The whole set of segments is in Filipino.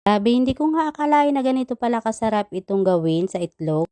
Grabe, hindi ko nga akalain na ganito pala kasarap itong gawin sa itlog.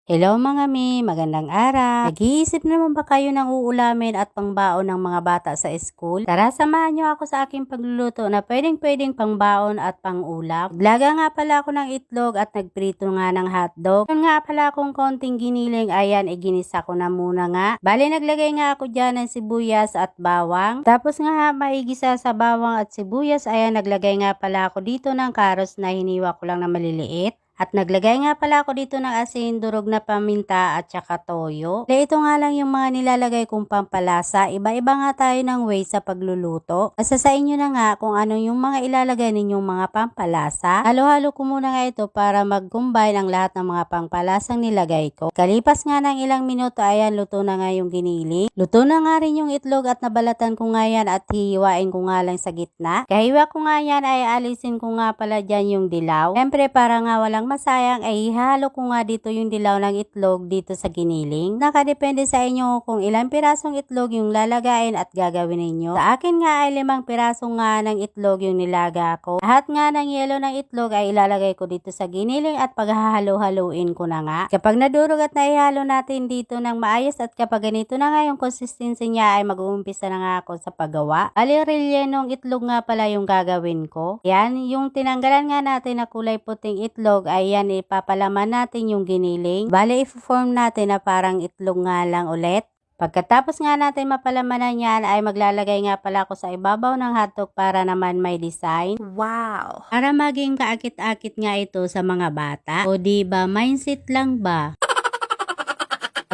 Hello mga mi, magandang araw. Nag-iisip naman ba kayo ng uulamin at pangbaon ng mga bata sa school? Tara, samahan nyo ako sa aking pagluluto na pwedeng pangbaon at pangulam. Naglaga nga pala ako ng itlog at nagprito nga ng hotdog. Yun nga pala akong konting giniling, ayan, iginisa ko na muna nga. Bali, naglagay nga ako dyan ng sibuyas at bawang. Tapos nga maigisa sa bawang at sibuyas, ayan, naglagay nga pala ako dito ng karos na hiniwa ko lang na maliliit. At naglagay nga pala ako dito ng asin, durog na paminta at saka toyo. Ito nga lang yung mga nilalagay kong pampalasa. Iba-iba nga tayo ng way sa pagluluto. Basta sa inyo na nga kung ano yung mga ilalagay ninyong mga pampalasa. Halo-halo ko muna nga ito para mag-combine ang lahat ng mga pampalasang nilagay ko. Kalipas nga ng ilang minuto, ayan, luto na nga yung giniling. Luto na nga rin yung itlog at nabalatan ko nga yan at hihiwain ko nga lang sa gitna. Kahiwa ko nga yan ay alisin ko nga pala dyan yung dilaw. Siyempre para nga walang masayang ay ihalo ko nga dito yung dilaw ng itlog dito sa giniling. Nakadepende sa inyo kung ilang pirasong itlog yung lalagain at gagawin ninyo. Sa akin nga ay 5 piraso nga ng itlog yung nilaga ko. Lahat nga ng yelo ng itlog ay ilalagay ko dito sa giniling at paghahalo-haluin ko na nga. Kapag nadurog at naihalo natin dito ng maayos at kapag ganito na nga yung consistency niya ay mag-uumpisa na nga ako sa paggawa. Rellenong itlog nga pala yung gagawin ko. Yan, yung tinanggalan nga natin na kulay puting itlog ayan, ipapalaman natin yung giniling. Bale, i-form natin na parang itlog nga lang ulit. Pagkatapos nga natin mapalamanan yan, ay maglalagay nga pala ako sa ibabaw ng hotdog para naman may design. Wow! Para maging kaakit-akit nga ito sa mga bata. O diba, mindset lang ba?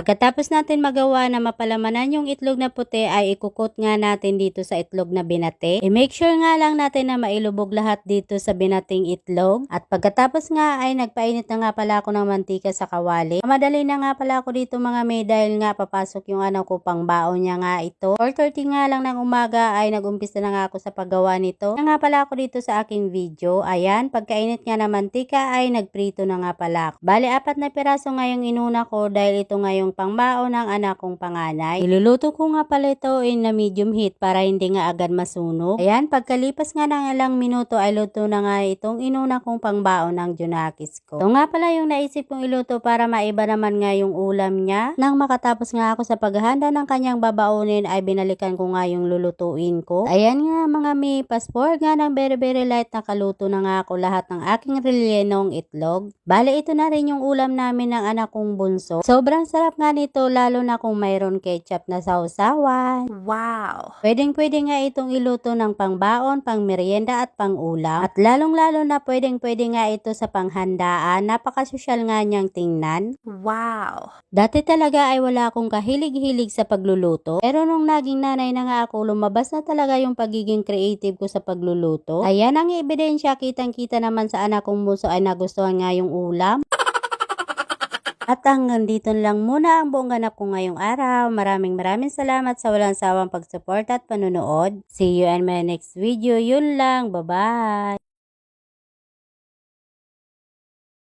Pagkatapos natin magawa na mapalamanan yung itlog na puti ay ikukot nga natin dito sa itlog na binate. I-make sure nga lang natin na mailubog lahat dito sa binating itlog. At pagkatapos nga ay nagpainit na nga pala ako ng mantika sa kawali. Madali na nga pala ako dito mga may dahil nga papasok yung anak ko pang baon niya nga ito. 4:30 nga lang ng umaga ay nag-umpisa na nga ako sa paggawa nito. Na nga pala ako dito sa aking video. Ayan, pagkainit nga ng mantika ay nagprito na nga pala ako. Bali, 4 na piraso nga yung inuna ko dahil ito nga yung pangbaon ng anak kong panganay. Iluluto ko nga pala ito in na medium heat para hindi nga agad masunog. Ayan, pagkalipas nga ng ilang minuto ay luto na nga itong inuna kong pangbaon ng junakis ko. Ito nga pala yung naisip kong iluto para maiba naman nga yung ulam niya. Nang makatapos nga ako sa paghahanda ng kanyang babaunin ay binalikan ko nga yung lulutuin ko. Ayan nga mga mi, passport nga ng very light na kaluto na nga ako lahat ng aking rellenong itlog. Bale, ito na rin yung ulam namin ng anak kong bunso. Sobrang sarap nga nito lalo na kung mayroon ketchup na sausawan. Wow! Pwedeng-pwede nga itong iluto ng pangbaon, pang merienda at pang ulam. At lalong-lalo na pwedeng-pwede nga ito sa panghandaan. Napakasosyal nga niyang tingnan. Wow! Dati talaga ay wala akong kahilig-hilig sa pagluluto. Pero nung naging nanay na nga ako, lumabas na talaga yung pagiging creative ko sa pagluluto. Ayan ang ebidensya, kitang-kita naman sa anak kong bunso ay nagustuhan nga yung ulam. At hanggang dito lang muna ang buong ganap ko ngayong araw. Maraming salamat sa walang sawang pagsuporta at panunood. See you in my next video. Yun lang. Bye-bye!